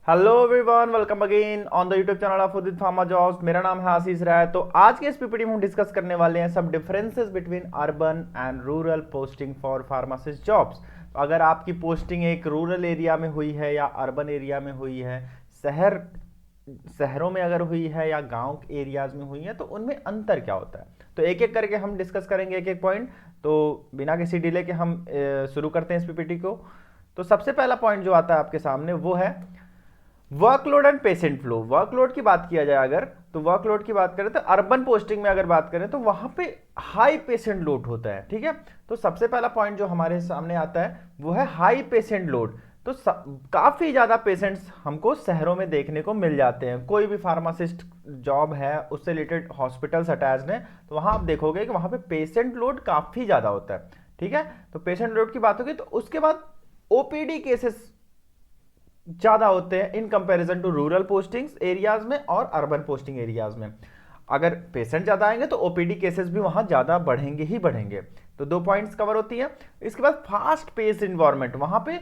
Hello everyone, welcome again on the YouTube channel of Udit pharma jobs. मेरा नाम है आशीष राय। तो आज के इस पीपीटी में हम डिस्कस करने वाले हैं सब differences between urban and rural posting for pharmacist jobs. अगर आपकी पोस्टिंग एक रूरल एरिया में हुई है या अर्बन एरिया में हुई है, शहरों में अगर हुई है या गांव एरियाज में हुई है, तो उनमें अंतर क्या होता है। तो एक एक करके हम डिस्कस करेंगे एक एक पॉइंट। तो बिना किसी डिले के हम शुरू करते हैं इस पीपीटी को। तो सबसे पहला पॉइंट जो आता है आपके सामने वो है workload and patient flow. Workload की बात किया जाए अगर, तो वर्कलोड की बात करें तो अर्बन पोस्टिंग में अगर बात करें तो वहां पे हाई पेशेंट लोड होता है। ठीक है, तो सबसे पहला पॉइंट जो हमारे सामने आता है वो है हाई पेशेंट लोड। तो काफी ज्यादा पेशेंट्स हमको शहरों में देखने को मिल जाते हैं। कोई भी फार्मासिस्ट जॉब है उससे रिलेटेड हॉस्पिटल्स अटैच्ड हैं, तो वहां आप देखोगे कि वहां पे पेशेंट लोड काफी ज्यादा होता है। ठीक है, तो पेशेंट लोड की बात होगी तो उसके बाद ओपीडी केसेस ज्यादा होते हैं in comparison to rural postings areas में और अर्बन पोस्टिंग एरियाज में। अगर पेशेंट ज्यादा आएंगे तो ओपीडी केसेस भी वहां ज्यादा बढ़ेंगे ही बढ़ेंगे। तो दो पॉइंट्स कवर होती है। इसके बाद फास्ट पेस्ड इन्वायरमेंट, वहां पे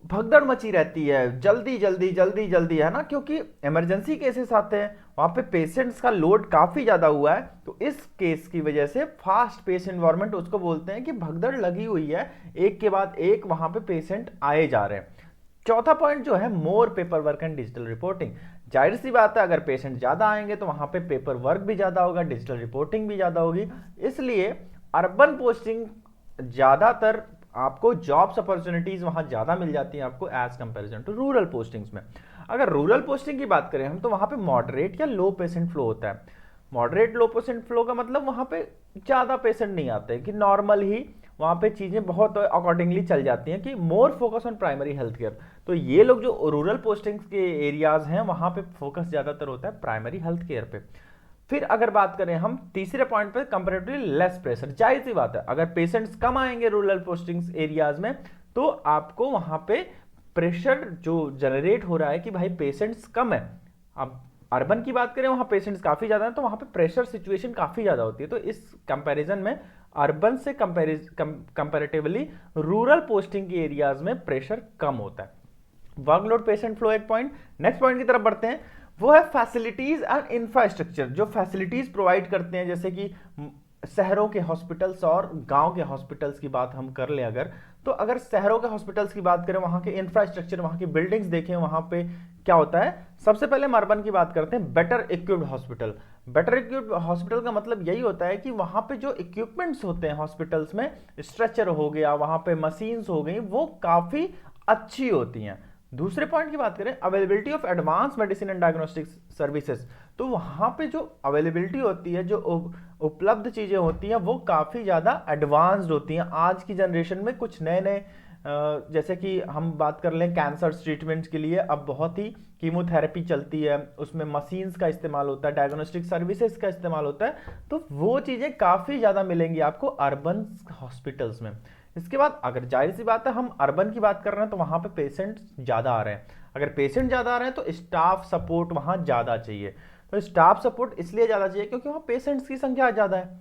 भगदड़ मची रहती है, जल्दी जल्दी जल्दी जल्दी, है ना, क्योंकि इमरजेंसी केसेस आते हैं, वहां पे पेशेंट्स का लोड काफी ज्यादा हुआ है। तो इस केस की वजह से फास्ट पेस इन्वायरमेंट उसको बोलते हैं कि भगदड़ लगी हुई है, एक के बाद एक वहां पे पेशेंट आए जा रहे हैं। चौथा पॉइंट जो है मोर paper work and digital reporting. जाहिर सी बात है, अगर पेशेंट ज्यादा आएंगे तो वहां पे पेपर वर्क भी ज्यादा होगा, डिजिटल रिपोर्टिंग भी ज्यादा होगी। इसलिए अर्बन पोस्टिंग ज्यादातर आपको जॉब्स अपॉर्चुनिटीज वहां ज्यादा मिल जाती है आपको as comparison to rural postings में। अगर रूरल पोस्टिंग की बात करें हम, तो वहां पे मॉडरेट या लो पेशेंट फ्लो होता है। मॉडरेट लो पेशेंट फ्लो का मतलब वहां पे ज्यादा पेशेंट नहीं आते, कि नॉर्मल ही वहां पे चीजें बहुत अकॉर्डिंगली चल जाती हैं, कि more focus on primary health care. तो ये लोग जो रूरल पोस्टिंग्स के एरियाज हैं वहां पे फोकस ज्यादातर होता है प्राइमरी हेल्थ केयर पे। फिर अगर बात करें हम तीसरे पॉइंट पे, कंपैरेटिवली लेस प्रेशर। जाहिर सी बात है, अगर पेशेंट्स कम आएंगे रूरल पोस्टिंग्स एरियाज में, तो आपको वहां पे प्रेशर जो जनरेट हो रहा है कि भाई पेशेंट्स कम है। अब अर्बन की बात करें, वहां पेशेंट्स काफी ज्यादा हैं, तो वहां पे प्रेशर सिचुएशन काफी ज्यादा होती है। तो इस कंपैरिजन में अर्बन से कंपैरेटिवली रूरल पोस्टिंग के एरियाज में प्रेशर कम होता है। वर्कलोड पेशेंट फ्लो एक पॉइंट। नेक्स्ट पॉइंट की तरफ बढ़ते हैं, वो है फैसिलिटीज एंड इंफ्रास्ट्रक्चर। जो फैसिलिटीज प्रोवाइड करते हैं, जैसे कि शहरों के हॉस्पिटल्स और गांव के हॉस्पिटल्स की बात हम कर लें अगर, तो अगर शहरों के हॉस्पिटल्स की बात करें, वहां के इंफ्रास्ट्रक्चर, वहां की बिल्डिंग्स देखें, वहां पे क्या होता है। सबसे पहले हम अर्बन की बात करते हैं, better equipped hospital. Better equipped hospital का मतलब यही होता है कि वहां पे जो इक्विपमेंट्स होते हैं हॉस्पिटल्स में, स्ट्रेचर हो गया, वहां पे मशीन्स हो गई, वो काफी अच्छी होती हैं। दूसरे पॉइंट की बात करें, availability of advance medicine and diagnostic services. तो वहां पे जो अवेलेबिलिटी होती है, जो उपलब्ध चीजें होती हैं, वो काफी ज्यादा एडवांस्ड होती हैं। आज की जनरेशन में कुछ नए नए, जैसे कि हम बात कर लें कैंसर ट्रीटमेंट के लिए, अब बहुत ही कीमोथेरेपी चलती है, उसमें मशीन्स का इस्तेमाल होता है, डायग्नोस्टिक सर्विसेज का इस्तेमाल होता है। तो वो चीजें काफी ज्यादा मिलेंगी आपको अर्बन हॉस्पिटल्स में। इसके बाद अगर जाहिर सी बात है हम अर्बन की बात कर रहे हैं, तो वहां पे पेशेंट ज्यादा आ रहे हैं। अगर पेशेंट ज्यादा आ रहे हैं तो स्टाफ सपोर्ट वहां ज्यादा चाहिए। तो स्टाफ सपोर्ट इसलिए ज्यादा चाहिए क्योंकि वहां पेशेंट्स की संख्या ज्यादा है।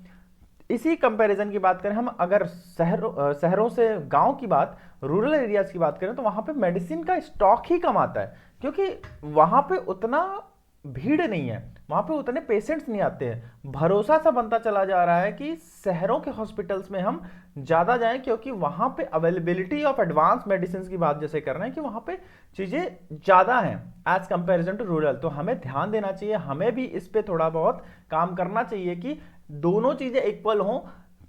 इसी कंपैरिजन की बात करें हम, अगर शहरों से गांव की बात, रूरल एरियाज की बात करें, तो वहां पे मेडिसिन का स्टॉक ही कम आता है, क्योंकि वहां पे उतना भीड़ नहीं है, वहां पे उतने पेशेंट्स नहीं आते हैं। भरोसा सा बनता चला जा रहा है कि शहरों के हॉस्पिटल्स में हम ज्यादा जाएं, क्योंकि वहां पे अवेलेबिलिटी ऑफ एडवांस मेडिसिन की बात जैसे कर रहे हैं कि वहां पे चीजें ज्यादा हैं एज कंपैरिजन टू रूरल। तो हमें ध्यान देना चाहिए, हमें भी इस पे थोड़ा बहुत काम करना चाहिए कि दोनों चीजें इक्वल हों,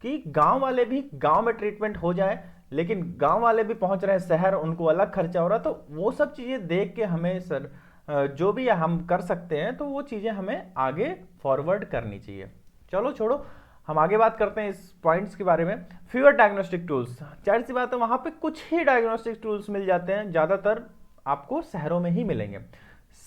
कि गांव वाले भी गांव में ट्रीटमेंट हो जाए, लेकिन गांव वाले भी पहुंच रहे हैं शहर, उनको अलग खर्चा हो रहा है। तो वो सब चीजें देख के हमें सर जो भी हम कर सकते हैं, तो वो चीजें हमें आगे फॉरवर्ड करनी चाहिए। चलो छोड़ो, हम आगे बात करते हैं इस पॉइंट्स के बारे में। फ्यूअर डायग्नोस्टिक टूल्स, जाहिर सी बात है वहां पे कुछ ही डायग्नोस्टिक टूल्स मिल जाते हैं, ज्यादातर आपको शहरों में ही मिलेंगे।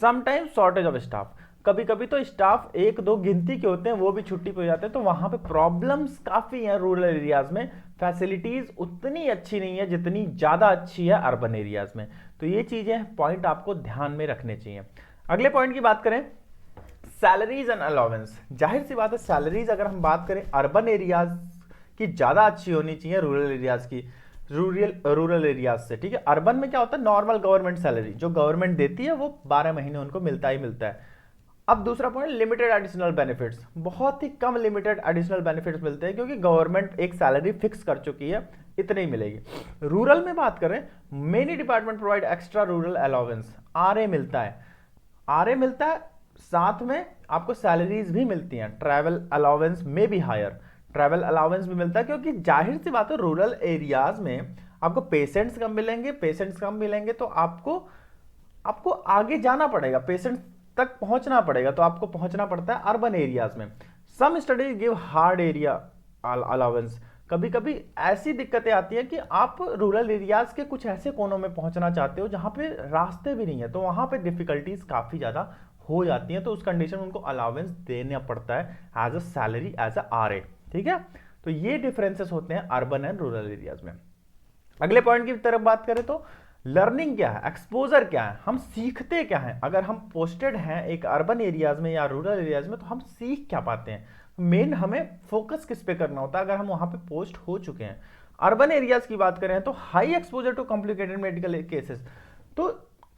समटाइम्स शॉर्टेज ऑफ स्टाफ, कभी कभी तो स्टाफ एक दो गिनती के होते हैं, वो भी छुट्टी पे हो जाते हैं। तो वहां पे प्रॉब्लम्स काफी हैं रूरल एरियाज में, फैसिलिटीज उतनी अच्छी नहीं है जितनी ज्यादा अच्छी है अर्बन एरियाज में। तो ये चीजें पॉइंट आपको ध्यान में रखने चाहिए। अगले पॉइंट की बात करें, सैलरीज एंड अलाउंस। जाहिर सी बात है, सैलरीज अगर हम बात करें अर्बन एरियाज की ज्यादा अच्छी होनी चाहिए रूरल एरियाज की। रूरल एरियाज से, ठीक है। अर्बन में क्या होता है, नॉर्मल गवर्नमेंट सैलरी जो गवर्नमेंट देती है वो 12 महीने उनको मिलता ही मिलता है। अब दूसरा पॉइंट, लिमिटेड एडिशनल बेनिफिट्स, बहुत ही कम लिमिटेड एडिशनल बेनिफिट्स मिलते हैं क्योंकि गवर्नमेंट एक सैलरी फिक्स कर चुकी है, इतनी ही मिलेगी। रूरल में बात करें, many department provide extra rural allowance, RA मिलता है, आरए मिलता है, साथ में आपको सैलरीज भी मिलती हैं, ट्रैवल अलाउंस में भी हायर, ट्रैवल अलाउंस भी मिलता है क्योंकि जाहिर सी बात है रूरल एरियाज में आपको पेशेंट्स कम मिलेंगे, पेशेंट्स कम मिलेंगे तो आपको आपको आगे जाना पड़ेगा, पेशेंट्स तक पहुंचना पड़ेगा, तो आपको पहुंचना पड़ता है अर्बन एरियाज में। Some studies give hard area allowance, कभी कभी ऐसी दिक्कतें आती हैं कि आप रूरल एरियाज के कुछ ऐसे कोनों में पहुंचना चाहते हो जहां पे रास्ते भी नहीं है, तो वहां पे डिफिकल्टीज काफी ज्यादा हो जाती हैं, तो उस कंडीशन में उनको अलाउंस देना पड़ता है as a salary, as a RA, ठीक है। तो ये डिफरेंसेस होते हैं अर्बन एंड रूरल एरियाज में। अगले पॉइंट की तरफ बात करें तो लर्निंग क्या है, एक्सपोजर क्या है, हम सीखते क्या हैं, अगर हम पोस्टेड हैं एक अर्बन एरियाज में या रूरल एरियाज में तो हम सीख क्या पाते हैं, मेन हमें फोकस किस पे करना होता है अगर हम वहां पे पोस्ट हो चुके हैं। अर्बन एरियाज की बात करें तो high exposure to complicated medical cases, तो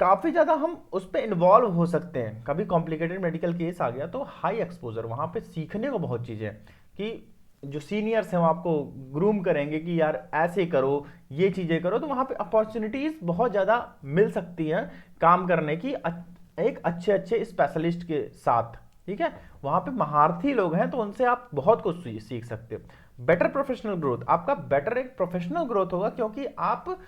काफी ज्यादा हम उस पर इन्वॉल्व हो सकते हैं, कभी कॉम्प्लिकेटेड मेडिकल केस आ गया तो हाई एक्सपोजर, वहां पे सीखने को बहुत चीजें कि जो सीनियर्स हैं वो आपको ग्रूम करेंगे कि यार ऐसे करो, ये चीजें करो, तो वहां पे अपॉर्चुनिटीज बहुत ज्यादा मिल सकती हैं काम करने की एक अच्छे अच्छे स्पेशलिस्ट के साथ, ठीक है। वहां पे महारथी लोग हैं तो उनसे आप बहुत कुछ सीख सकते हो। बेटर प्रोफेशनल ग्रोथ, आपका बेटर एक प्रोफेशनल ग्रोथ होगा क्योंकि आप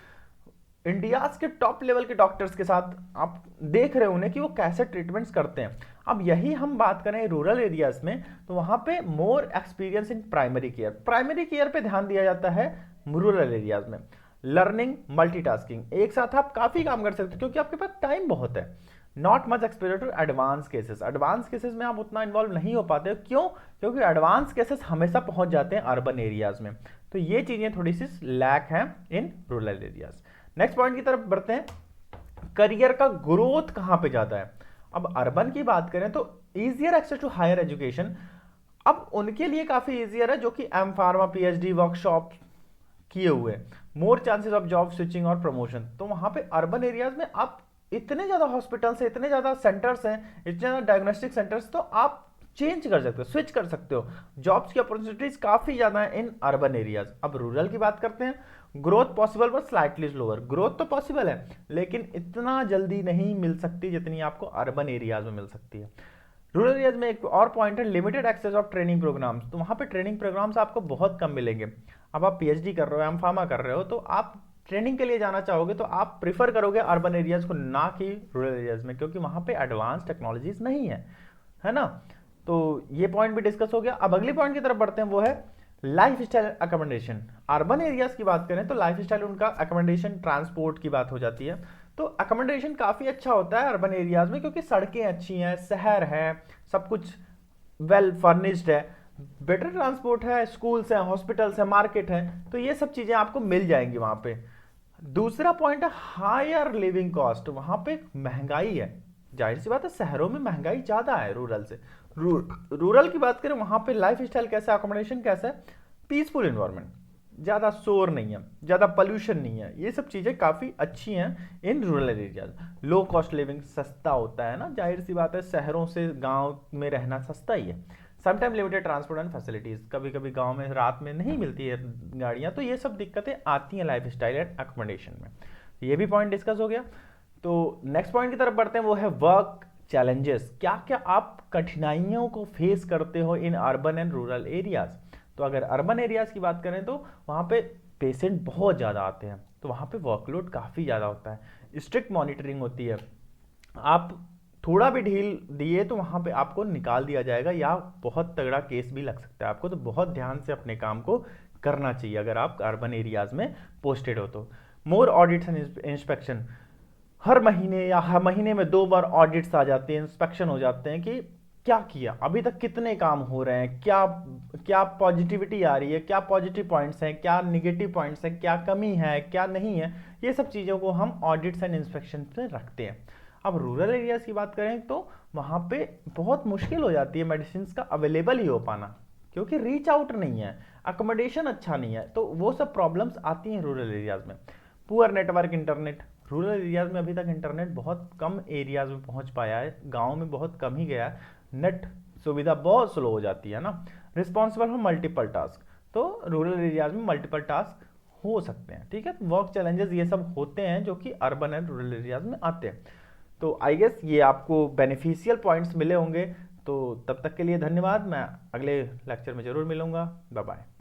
इंडिया के टॉप लेवल के डॉक्टर्स के साथ आप देख रहे हो उन्हें कि वो कैसे ट्रीटमेंट्स करते हैं। अब यही हम बात करें रूरल एरियाज में तो वहां पे more experience in primary care पे ध्यान दिया जाता है रूरल एरियाज में। लर्निंग, मल्टीटास्किंग, एक साथ आप काफी काम कर सकते हो क्योंकि आपके पास टाइम बहुत है। Not much exposure to advance cases, advance cases में आप उतना इन्वॉल्व नहीं हो पाते हो, क्यों, क्योंकि एडवांस केसेस हमेशा पहुंच जाते हैं अर्बन एरियाज में, तो ये चीजें थोड़ी सी लैक हैं in rural areas. Next point की तरफ बढ़ते हैं, करियर का ग्रोथ कहां पे ज्यादा है। अब अर्बन की बात करें तो easier access to higher education, अब उनके लिए काफी इजियर है जो कि एम फार्मा, पीएचडी, वर्कशॉप किए हुए, more chances of job switching और प्रमोशन, तो वहां पे अर्बन एरियाज में आप इतने ज्यादा हॉस्पिटल्स हैं, इतने ज्यादा सेंटर्स हैं, इतने ज्यादा डायग्नोस्टिक सेंटर्स, तो आप चेंज कर सकते हो, स्विच कर सकते हो, जॉब्स की अपॉर्चुनिटीज काफी ज्यादा है इन अर्बन एरियाज। अब रूरल की बात करते हैं, growth possible but slightly slower, growth तो पॉसिबल है लेकिन इतना जल्दी नहीं मिल सकती जितनी आपको अर्बन एरियाज में मिल सकती है। रूरल एरियाज में एक और पॉइंट है, limited access of training programs, तो वहां पे ट्रेनिंग प्रोग्राम्स आपको बहुत कम मिलेंगे। अब आप पीएचडी कर रहे हो, एम फार्मा कर रहे हो, तो आप ट्रेनिंग के लिए जाना चाहोगे तो आप प्रीफर करोगे अर्बन एरियाज को, ना कि रूरल एरियाज में, क्योंकि वहां पे एडवांस टेक्नोलॉजीज नहीं है ना। तो ये पॉइंट भी डिस्कस हो गया। अब अगली पॉइंट की तरफ बढ़ते हैं, वो है life style accommodation. Urban areas की बात करें तो लाइफ स्टाइल उनका अकोमोडेशन, ट्रांसपोर्ट की बात हो जाती है, तो अकोमोडेशन काफी अच्छा होता है अर्बन एरियाज में क्योंकि सड़कें अच्छी हैं, शहर है, सब कुछ वेल फर्निश्ड है, बेटर ट्रांसपोर्ट है, स्कूल्स हैं, हॉस्पिटल्स हैं, मार्केट है, तो ये सब चीजें आपको मिल जाएंगी वहां पे। दूसरा पॉइंट है हायर लिविंग कॉस्ट, वहां पे महंगाई है, जाहिर सी बात है शहरों में महंगाई ज्यादा है रूरल से। रूरल की बात करें वहां पे लाइफ स्टाइल कैसा है, अकोमोडेशन कैसा है, पीसफुल इन्वायरमेंट, ज्यादा शोर नहीं है, ज्यादा पोल्यूशन नहीं है, ये सब चीजें काफी अच्छी हैं in rural areas. Low cost living, सस्ता होता है ना, जाहिर सी बात है शहरों से गांव में रहना सस्ता ही है। Sometime limited transport and facilities, कभी कभी गांव में रात में नहीं मिलती है गाड़ियां, तो ये सब दिक्कतें आती हैं लाइफ स्टाइल एंड अकोमोडेशन में, ये भी पॉइंट डिस्कस हो गया। तो नेक्स्ट पॉइंट की तरफ बढ़ते हैं, वो है वर्क चैलेंजेस, क्या क्या आप कठिनाइयों को फेस करते हो in urban and rural areas. तो अगर अर्बन एरियाज की बात करें तो वहाँ पे पेशेंट बहुत ज़्यादा आते हैं, तो वहाँ पे वर्कलोड काफ़ी ज़्यादा होता है, स्ट्रिक्ट मॉनिटरिंग होती है, आप थोड़ा भी ढील दिए तो वहाँ पे आपको निकाल दिया जाएगा या बहुत तगड़ा केस भी लग सकता है आपको, तो बहुत ध्यान से अपने काम को करना चाहिए अगर आप अर्बन एरियाज में पोस्टेड हो तो। मोर ऑडिट्स एंड इंस्पेक्शन, हर महीने या हर महीने में 2 बार ऑडिट्स आ जाते हैं, इंस्पेक्शन हो जाते हैं कि क्या किया, अभी तक कितने काम हो रहे हैं, क्या क्या पॉजिटिविटी आ रही है, क्या पॉजिटिव पॉइंट्स हैं, क्या निगेटिव पॉइंट्स हैं, क्या कमी है, क्या नहीं है, ये सब चीज़ों को हम ऑडिट्स एंड इंस्पेक्शन में रखते हैं। अब रूरल एरियाज की बात करें तो वहाँ पे बहुत मुश्किल हो जाती है मेडिसिन का अवेलेबल ही हो पाना, क्योंकि रीच आउट नहीं है, अकोमोडेशन अच्छा नहीं है, तो वो सब प्रॉब्लम्स आती हैं रूरल एरियाज़ में। Poor network internet, rural areas में अभी तक इंटरनेट बहुत कम एरियाज़ में पहुंच पाया है, गाँव में बहुत कम ही गया है, नेट सुविधा बहुत स्लो हो जाती है ना। रिस्पॉन्सिबल फॉर मल्टीपल टास्क, तो रूरल एरियाज़ में मल्टीपल टास्क हो सकते हैं, ठीक है। वर्क चैलेंजेस ये सब होते हैं जो कि अर्बन एंड रूरल एरियाज में आते हैं। तो आई गेस ये आपको बेनिफिशियल पॉइंट्स मिले होंगे। तो तब तक के लिए धन्यवाद, मैं अगले लेक्चर में ज़रूर मिलूंगा। Bye bye.